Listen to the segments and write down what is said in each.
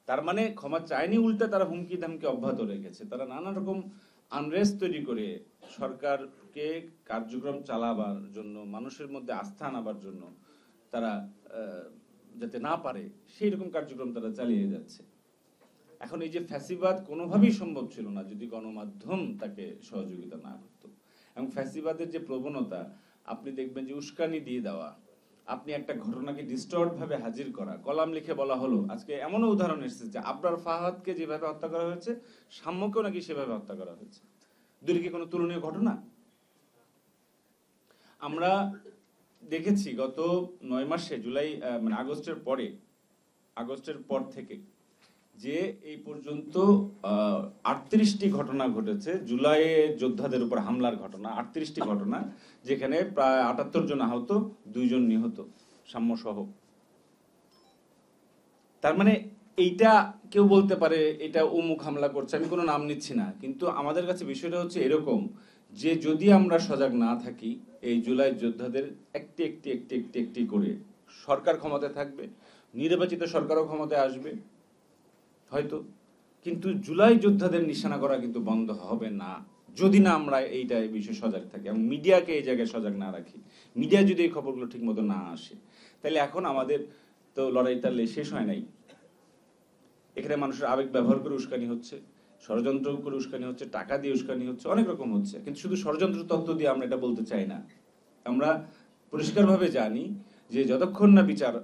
তার মানে ক্ষমা চায়নি, উল্টা তারা হুমকি ধামকি অব্যাহত রেখেছে। তারা নানা রকম আনরেস্ট তৈরি করে সরকারকে কার্যক্রম চালাবার জন্য, মানুষের মধ্যে আস্থা আনাবার জন্য তারা যাতে না পারে সেই রকম কার্যক্রম তারা চালিয়ে যাচ্ছে। এখন এই যে ফ্যাসিবাদ কোনোভাবেই সম্ভব ছিল না যদি গণমাধ্যম তাকে সহযোগিতা না করত। এবং ফ্যাসিবাদের যে প্রবণতা, আপনি দেখবেন যে উস্কানি দিয়ে দেওয়া, আপনি একটা ঘটনাকে ডিস্টর্ট ভাবে হাজির করা, কলাম লিখে বলা হলো। আজকে এমনও উদাহরণ এসেছে যে আবরার ফাহাদকে যেভাবে হত্যা করা হয়েছে, সাম্যকেও নাকি সেভাবে হত্যা করা হয়েছে। দুটি কি কোনো তুলনীয় ঘটনা? আমরা দেখেছি গত 9 মাসে, জুলাই মানে আগস্টের পর থেকে যে এই পর্যন্ত 38টি ঘটনা ঘটেছে, জুলাইয়ে যোদ্ধাদের উপর হামলার ঘটনা, 38টি ঘটনা, যেখানে প্রায় 78 জন আহত, 2 জন নিহত, সাম্য সহ। তার মানে এইটা কেউ বলতে পারে এটা অমুক হামলা করছে, আমি কোনো নাম নিচ্ছি না, কিন্তু আমাদের কাছে বিষয়টা হচ্ছে এরকম যে যদি আমরা সজাগ না থাকি, এই জুলাই যোদ্ধাদের একটি একটি একটি একটি একটি করে সরকার ক্ষমতায় থাকবে, নির্বাচিত সরকারও ক্ষমতায় আসবে হয়তো, কিন্তু জুলাই যোদ্ধাদের নিশানা করা কিন্তু বন্ধ হবে না যদি না আমরা এইটা এই বিষয়ে সজাগ থাকি এবং মিডিয়াকে এই জায়গায় সজাগ না রাখি। মিডিয়া যদি এই খবরগুলো ঠিক মতো না আসে, তাহলে এখন আমাদের তো লড়াইটা শেষ হয় নাই। এখানে মানুষের আবেগ ব্যবহার করে উস্কানি হচ্ছে, ষড়যন্ত্র করে উস্কানি হচ্ছে, টাকা দিয়ে উস্কানি হচ্ছে, অনেক রকম হচ্ছে। কিন্তু শুধু ষড়যন্ত্র তত্ত্ব দিয়ে আমরা এটা বলতে চাই না। আমরা পরিষ্কারভাবে জানি যে যতক্ষণ না বিচার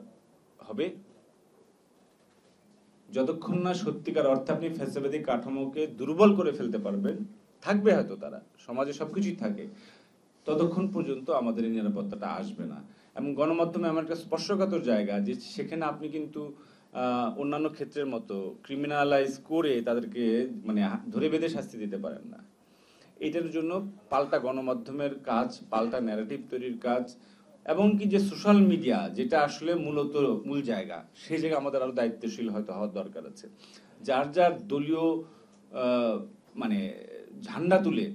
হবে, যতক্ষণ না সত্যিকার অর্থে আপনি ফ্যাসিবাদী কাঠামোকে দুর্বল করে ফেলতে পারবেন, থাকবে হয়তো তারা, সমাজে সবকিছুই থাকে, ততক্ষণ পর্যন্ত আমাদের এই নিরাপত্তাটা আসবে না। এবং গণমাধ্যমে এমন একটা স্পর্শকাতর জায়গা যে সেখানে আপনি কিন্তু অন্যান্য ক্ষেত্রের মতো ক্রিমিনালাইজ করে তাদেরকে মানে ধরে বেঁধে শাস্তি দিতে পারেন না। এটার জন্য পাল্টা গণমাধ্যমের কাজ, পাল্টা ন্যারেটিভ তৈরির কাজ, এবং কি যে সোশ্যাল মিডিয়া যেটা আসলে মূলত মূল জায়গা, সেই জায়গায় আমাদের আরো দায়িত্বশীল হয়তো হওয়ার দরকার আছে। যার যার দলীয় মানে ঝান্ডা তুলে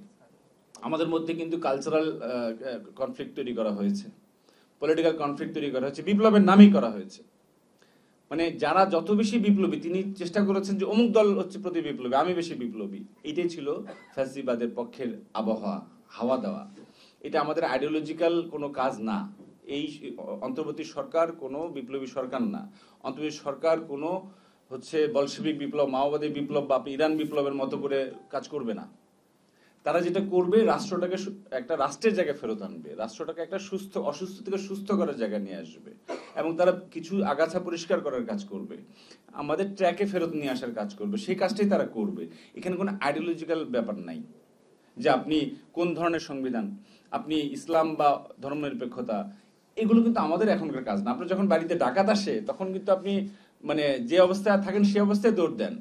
আমাদের মধ্যে কিন্তু কালচারাল কনফ্লিক্ট তৈরি করা হয়েছে, পলিটিক্যাল কনফ্লিক্ট তৈরি করা হয়েছে, বিপ্লবের নামেই করা হয়েছে। মানে যারা যত বেশি বিপ্লবী, তিনি চেষ্টা করেছেন যে অমুক দল হচ্ছে প্রতি বিপ্লবী, আমি বেশি বিপ্লবী। এটাই ছিল ফ্যাসিবাদের পক্ষের আবহাওয়া, হাওয়া দেওয়া। এটা আমাদের আইডিওলজিক্যাল কোনো কাজ না। এই অন্তর্বর্তী সরকার কোনো বিপ্লবী সরকার না। অন্তর্বর্তী সরকার কোনো হচ্ছে বলশেবিক বিপ্লব, মাওবাদী বিপ্লব বা ইরান বিপ্লবের মতো করে কাজ করবে না। তারা যেটা করবে, রাষ্ট্রটাকে একটা রাষ্ট্রের জায়গায় ফেরত আনবে, রাষ্ট্রটাকে একটা অসুস্থ থেকে সুস্থ করার জায়গায় নিয়ে আসবে, এবং তারা কিছু আগাছা পরিষ্কার করার কাজ করবে, আমাদের ট্র্যাকে ফেরত নিয়ে আসার কাজ করবে। সেই কাজটাই তারা করবে। এখানে কোনো আইডিওলজিক্যাল ব্যাপার নাই যে আপনি কোন ধরনের সংবিধান, আপনি ইসলাম বা ধর্মনিরপেক্ষতা, এগুলো কিন্তু আমাদের এখনকার কাজ না। আপনার যখন বাড়িতে ডাকাত আসে তখন কিন্তু আপনি মানে যে অবস্থায় থাকেন সেই অবস্থায় দৌড় দেন,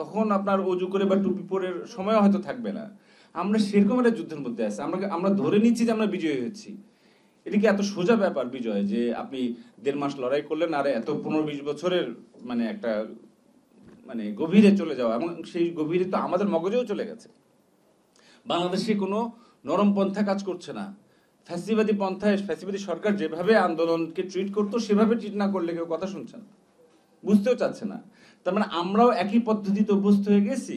তখন আপনার অজু করে বা টুপি পরে সময় হয়তো থাকবে না। আমরা সেরকম একটা যুদ্ধের মধ্যে আছি। আমরা ধরে নিচ্ছি যে আমরা বিজয়ী হয়েছি। এটা কি এত সোজা ব্যাপার বিজয়, যে আপনি 1.5 মাস লড়াই করলেন আর এত 15-20 বছরের মানে একটা মানে গভীরে চলে যাওয়া, এবং সেই গভীরে তো আমাদের মগজেও চলে গেছে। বাংলাদেশে কোনো নরম পন্থা কাজ করছে না। ফ্যাসিবাদী পন্থায় ফ্যাসিবাদী সরকার যেভাবে আন্দোলনকে ট্রিট করতো সেভাবে ট্রিট না করলে কেউ কথা শুনছে না, বুঝতেও চাচ্ছে না। তার মানে আমরাও একই পদ্ধতিতে অভ্যস্ত হয়ে গেছি।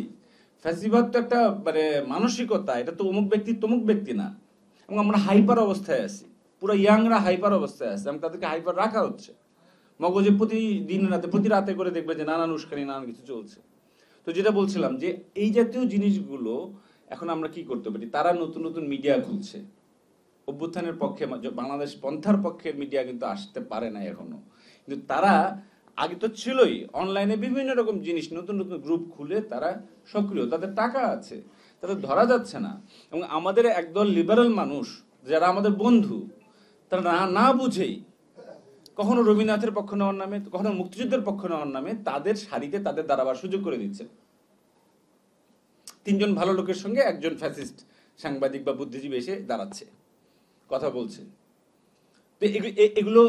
ফ্যাসিবাদ তো একটা মানে মানসিকতা, এটা তো অমুক ব্যক্তি তমুক ব্যক্তি না। এবং আমরা হাইপার অবস্থায় আছি, পুরো ইয়াংরা হাইপার অবস্থায় আছে, এবং তাদেরকে হাইপার রাখা হচ্ছে। মগজে প্রতিদিন রাতে প্রতি রাতে করে দেখবে যে নানান উস্কানি, নানান কিছু চলছে। তো যেটা বলছিলাম যে এই জাতীয় জিনিসগুলো এখন আমরা কি করতে পারি, তারা নতুন নতুন মিডিয়া খুলছে। অভ্যুত্থানের পক্ষে বাংলাদেশ পন্থার পক্ষের মিডিয়া কিন্তু আসতে পারে না এখনো, কিন্তু তারা আগে তো ছিলই, অনলাইনে বিভিন্ন রকম জিনিস, নতুন নতুন গ্রুপ খুলে তারা সক্রিয়, তাদের টাকা আছে, তাদের ধরা যাচ্ছে না। এবং আমাদের একদল লিবারেল মানুষ যারা আমাদের বন্ধু, তারা না না বুঝেই কখনো রবীন্দ্রনাথের পক্ষ নেওয়ার নামে, কখনো মুক্তিযুদ্ধের পক্ষ নেওয়ার নামে তাদের সারিতে তাদের দাঁড়াবার সুযোগ করে দিচ্ছে। 3 জন ভালো লোকের সঙ্গে একজন ফ্যাসিস্ট সাংবাদিক বা বুদ্ধিজীবী এসে দাঁড়াচ্ছে, কথা বলছে। তো এগুলো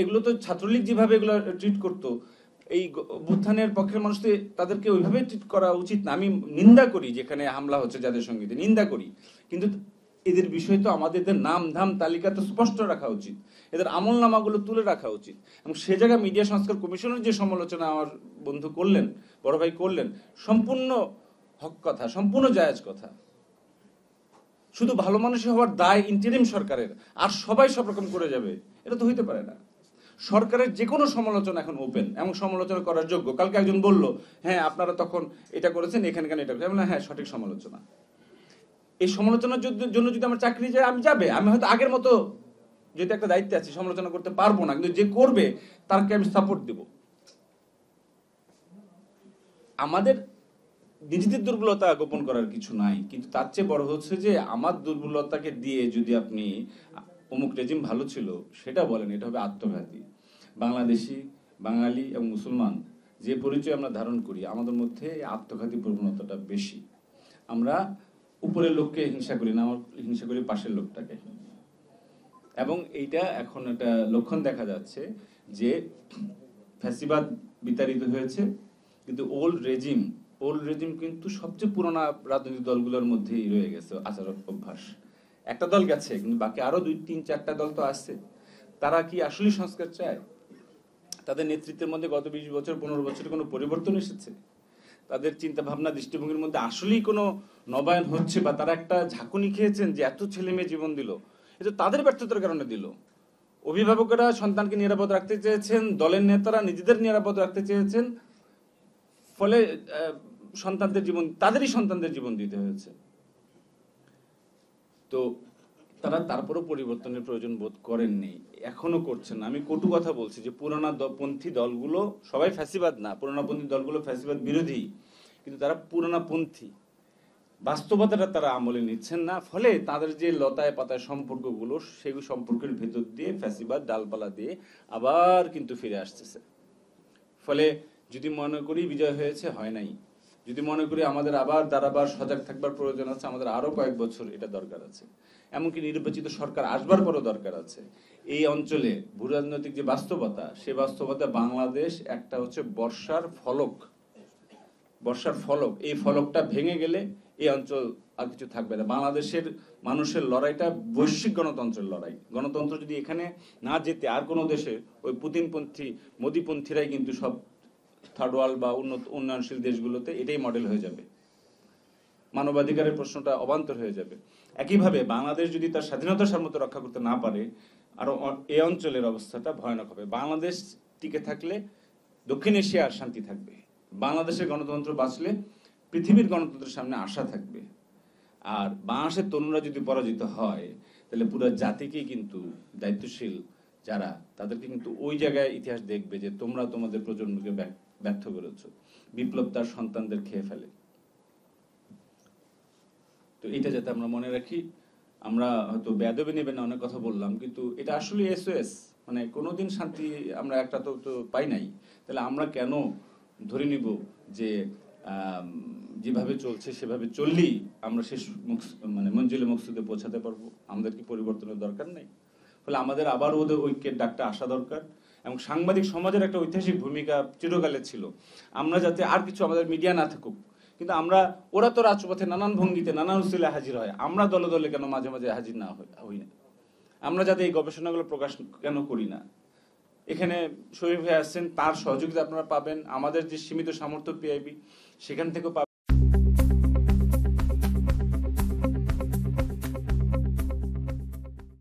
এগুলো তো ছাত্রলীগ যেভাবে এগুলো ট্রিট করতো, এই অভ্যুত্থানের পক্ষের মানুষ তাদেরকে ওইভাবে ট্রিট করা উচিত না। আমি নিন্দা করি যেখানে হামলা হচ্ছে যাদের সঙ্গে, নিন্দা করি, কিন্তু এদের বিষয় তো আমাদের এদের নাম ধাম তালিকা তো স্পষ্ট রাখা উচিত, এদের আমল নামাগুলো তুলে রাখা উচিত। এবং সে জায়গায় মিডিয়া সংস্কার কমিশনের যে সমালোচনা আমার বন্ধু করলেন, বড় ভাই করলেন, সম্পূর্ণ হক কথা, সম্পূর্ণ জায়েজ কথা। শুধু ভালো মানুষই হওয়ার দায় ইন্টারিম সরকারের, আর সবাই সব রকম করে যাবে, এটা তো হইতে পারে না। সরকারের যে কোনো সমালোচনা এখন ওপেন এবং সমালোচনা করার যোগ্য। কালকে একজন বলল, হ্যাঁ আপনারা তখন এটা করেছেন, এখানে কেন এটা করেছেন, হ্যাঁ সঠিক সমালোচনা। এই সমালোচনার জন্য যদি আমার চাকরি যায়, আমি যাবে, আমি হয়তো আগের মতো যদি একটা দায়িত্বে আছি সমালোচনা করতে পারবো না, কিন্তু যে করবে তাকে আমি সাপোর্ট দেব। আমাদের নিজেদের দুর্বলতা গোপন করার কিছু নাই, কিন্তু তার চেয়ে বড় হচ্ছে যে আমার দুর্বলতাকে দিয়ে যদি আপনি অমুক রেজিম ভালো ছিল সেটা বলেন, এটা হবে আত্মঘাতী। বাংলাদেশি, বাঙালি এবং মুসলমান যে পরিচয় আমরা ধারণ করি, আমাদের মধ্যে আত্মঘাতী প্রবণতাটা বেশি। আমরা উপরের লোককে হিংসা করি না, আমার হিংসা করি পাশের লোকটাকে। এবং এইটা এখন একটা লক্ষণ দেখা যাচ্ছে যে ফ্যাসিবাদ বিতাড়িত হয়েছে, কিন্তু ওল্ড রেজিম কিন্তু সবচেয়ে পুরোনো রাজনৈতিক দলগুলোর মধ্যেই রয়ে গেছে আচার অভ্যাস। একটা দল গেছে, কিন্তু বাকি আরো 2-3-4টা দল তো আছে। তারা কি আসলে সংস্কার চায়? তাদের নেতৃত্বের মধ্যে গত 20 বছর 15 বছরে কোনো পরিবর্তন এসেছে? তাদের চিন্তা ভাবনা দৃষ্টিভঙ্গির মধ্যে আসলেই কোনো নবায়ন হচ্ছে, বা তারা একটা ঝাঁকুনি খেয়েছেন যে এত ছেলে মেয়ে জীবন দিল, এটা তাদের ব্যর্থতার কারণে দিল। অভিভাবকেরা সন্তানকে নিরাপদ রাখতে চেয়েছেন, দলের নেতারা নিজেদের নিরাপদ রাখতে চেয়েছেন, ফলে তাদেরই সন্তানদের জীবন দিতে হয়েছে। তো তারা তারপরও পরিবর্তনের প্রয়োজন বোধ করেননি, এখনো করছেন না। আমি কটু কথা বলছি যে পুরানা পন্থী দলগুলো সবাই ফ্যাসিবাদ না, পুরানাপন্থী দলগুলো ফ্যাসিবাদ বিরোধী, কিন্তু তারা পুরানাপন্থী, বাস্তবতাটা তারা আমলে নিচ্ছেন না। ফলে তাদের যে লতায় পাতায় সম্পর্কগুলো, সেই সম্পর্কের ভেতর দিয়ে ফ্যাসিবাদ ডালপালা দিয়ে আবার কিন্তু ফিরে আসতেছে। ফলে যদি মনে করি বিজয় হয়েছে, হয় নাই, যদি মনে করি আমাদের আবার দাঁড়াবার সজাগ থাকবার প্রয়োজন আছে, আমাদের আরো কয়েক বছর এটা দরকার আছে। এমনকি নির্বাচিত সরকার আসবার পরও দরকার আছে। এই অঞ্চলে ভূ রাজনৈতিক যে বাস্তবতা, সে বাস্তবতা বাংলাদেশ একটা হচ্ছে বর্ষার ফলক। এই ফলকটা ভেঙে গেলে এই অঞ্চল আর কিছু থাকবে না। বাংলাদেশের মানুষের লড়াইটা বৈশ্বিক গণতন্ত্রের লড়াই। গণতন্ত্র যদি এখানে না যেতে আর কোনো দেশে, ওই পুতিনপন্থী মোদিপন্থীরাই কিন্তু সব থার্ড ওয়ার্ল্ড বা উন্নয়নশীল দেশগুলোতে এটাই মডেল হয়ে যাবে। মানবাধিকারের প্রশ্নটা অবান্তর হয়ে যাবে। একইভাবে বাংলাদেশ যদি তার স্বাধীনতা সার্বভৌমত্ব রক্ষা করতে না পারে, আর এই অঞ্চলের অবস্থাটা ভয়ানক হবে। বাংলাদেশ টিকে থাকলে দক্ষিণ এশিয়ার শান্তি থাকবে, বাংলাদেশের গণতন্ত্র বাঁচলে পৃথিবীর গণতন্ত্রের সামনে আশা থাকবে। আর বাংলাদেশের তরুণরা যদি পরাজিত হয়, তাহলে পুরো জাতিকেই কিন্তু দায়িত্বশীল যারা, তাদেরকে কিন্তু ওই জায়গায় ইতিহাস দেখবে যে তোমরা তোমাদের প্রজন্মকে ব্যর্থ করেছো। বিপ্লব তার সন্তানদের খেয়ে ফেলে। তো এটা যাতে আমরা মনে রাখি। আমরা হয়তো বেয়াদবি নেবেন না, অনেক কথা বললাম, কিন্তু এটা আসলে এসওএস। মানে কোনোদিন শান্তি আমরা একটা তো পাই নাই, তাহলে আমরা কেন ধরে নিব যে যেভাবে চলছে সেভাবে চললেই আমরা শেষ মানে মঞ্জিলে মকসুদে পৌঁছাতে পারবো? আমাদের কি পরিবর্তনের দরকার নেই? ফলে আমাদের আবার ওদের ঐক্যের ডাকটা আসা দরকার। এবং সাংবাদিক সমাজের একটা ঐতিহাসিক ভূমিকা চিরকালে ছিল। আমরা যাতে আর কিছু আমাদের মিডিয়া না থাকুক, কিন্তু ওরা তো রাজপথে নানান ভঙ্গিতে নানান উসিলে হাজির হয়, আমরা দলে দলে কেন মাঝে মাঝে হাজির না হই না? আমরা যাতে এই গবেষণাগুলো প্রকাশ কেন করি না? এখানে শরীফ ভাই আসছেন, তার সহযোগিতা আপনারা পাবেন। আমাদের যে সীমিত সামর্থ্য পিআইবি, সেখান থেকেও পাবেন।